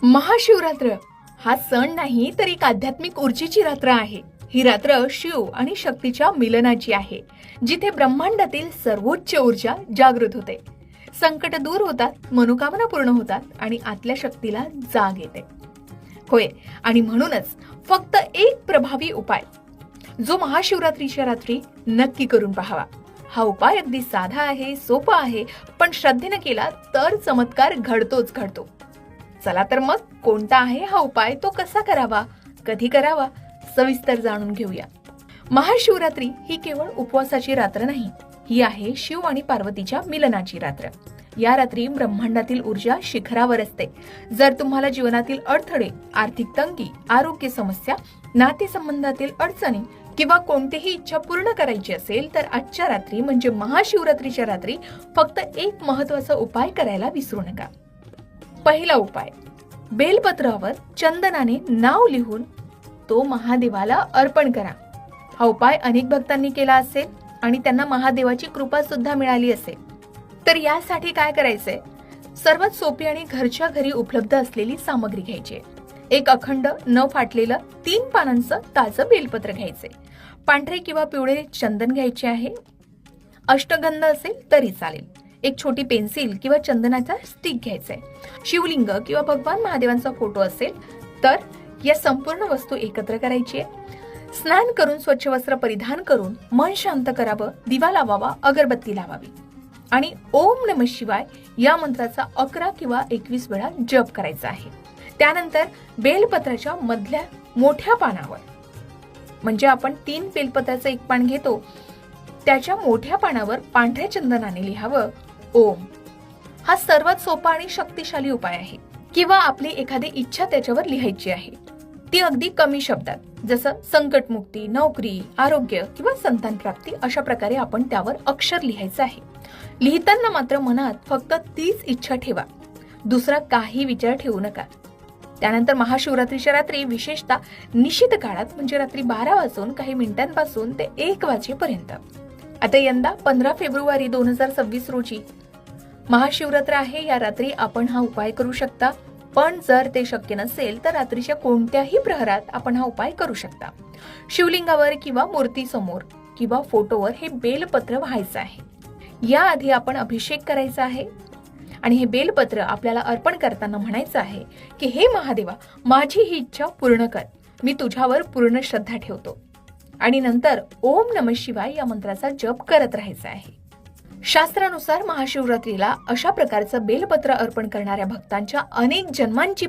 महाशिवरात्र हा सण नाही तर एक आध्यात्मिक ऊर्जेची रात्र आहे। ही रात्र शिव आणि शक्तीच्या मिलनाची आहे, जिथे ब्रह्मांडातील सर्वोच्च ऊर्जा जागृत होते, संकट दूर होतात, मनोकामना पूर्ण होतात आणि आतल्या शक्तीला जाग येते। होय, आणि म्हणूनच फक्त एक प्रभावी उपाय जो महाशिवरात्रीच्या रात्री नक्की करून पाहावा। हा उपाय अगदी साधा आहे, सोपा आहे, पण श्रद्धेने केला तर चमत्कार घडतोच घडतो। चला तर मग कोणता आहे हा उपाय, तो कसा करावा, कधी करावा, सविस्तर जाणून घेऊया। महाशिवरात्री ही केवळ उपवासाची रात्र नाही, ही आहे शिव आणि पार्वतीच्या मिलनाची रात्र। या रात्री ब्रह्मांडातील ऊर्जा शिखरावर असते। जर तुम्हाला जीवनातील अडथळे, आर्थिक तंगी, आरोग्य समस्या, नातेसंबंधातील अडचणी किंवा कोणतीही इच्छा पूर्ण करायची असेल तर आजच्या रात्री म्हणजे महाशिवरात्रीच्या रात्री फक्त एक महत्त्वाचा उपाय करायला विसरू नका। पहिला उपाय, बेलपत्रावर चंदनाने नाव लिहून तो महादेवाला अर्पण करा। हा उपाय अनेक भक्तांनी केला असेल आणि त्यांना महादेवाची कृपा सुद्धा मिळाली असेल। तर यासाठी काय करायचंय, सर्वात सोपी आणि घरच्या घरी उपलब्ध असलेली सामग्री घ्यायची। एक अखंड न फाटलेलं 3 पानांचं ताजं बेलपत्र घ्यायचे। पांढरे किंवा पिवळे चंदन घ्यायचे आहे, अष्टगंध असेल तरी चालेल। एक छोटी पेन्सिल किंवा चंदनाचा स्टिक घ्यायचा आहे। शिवलिंग किंवा भगवान महादेवांचा फोटो असेल तर या संपूर्ण वस्तू एकत्र करायची आहे। स्नान करून स्वच्छ वस्त्र परिधान करून मन शांत करावं, दिवा लावावा, अगरबत्ती लावावी आणि ओम नमः शिवाय या मंत्राचा 11 किंवा 21 वेळा जप करायचा आहे। त्यानंतर बेलपत्राच्या मधल्या मोठ्या पानावर, म्हणजे आपण 3 बेलपत्राचं एक पान घेतो, त्याच्या मोठ्या पानावर पांढऱ्या चंदनाने लिहावं ओम। हा सर्वात सोपा आणि शक्तिशाली उपाय आहे। किंवा आपली एखादी इच्छा त्याच्यावर लिहायची आहे, ती अगदी कमी शब्दात, जसं संकटमुक्ती, नोकरी, आरोग्य किंवा संतान प्राप्ती, अशा प्रकारे आपण त्यावर अक्षर लिहायचं आहे। लिहिताना मात्र मनात फक्त तीच इच्छा ठेवा, दुसरा काही विचार ठेवू नका। त्यानंतर महाशिवरात्रीच्या रात्री, विशेषतः निशित काळात म्हणजे रात्री 12 वाजून काही मिनिटांपासून ते 1 वाजेपर्यंत, आता यंदा 15 फेब्रुवारी 2026 रोजी महाशिवरात्र आहे, या रात्री आपण हा उपाय करू शकता। पण जर ते शक्य नसेल तर रात्रीच्या कोणत्याही प्रहरात आपण हा उपाय करू शकता। शिवलिंगावर किंवा मूर्तीसमोर किंवा फोटोवर हे बेलपत्र व्हायचं आहे। याआधी आपण अभिषेक करायचा आहे आणि हे बेलपत्र आपल्याला अर्पण करताना म्हणायचं आहे की हे महादेवा, माझी ही इच्छा पूर्ण कर, मी तुझ्यावर पूर्ण श्रद्धा ठेवतो। आणि नंतर ओम नमः शिवाय या मंत्राचा जप करत राहायचा आहे। शास्त्रानुसार महाशिवरात्रीला अशा प्रकारचं बेलपत्र अर्पण करणाऱ्या भक्तांच्या अनेक जन्मांची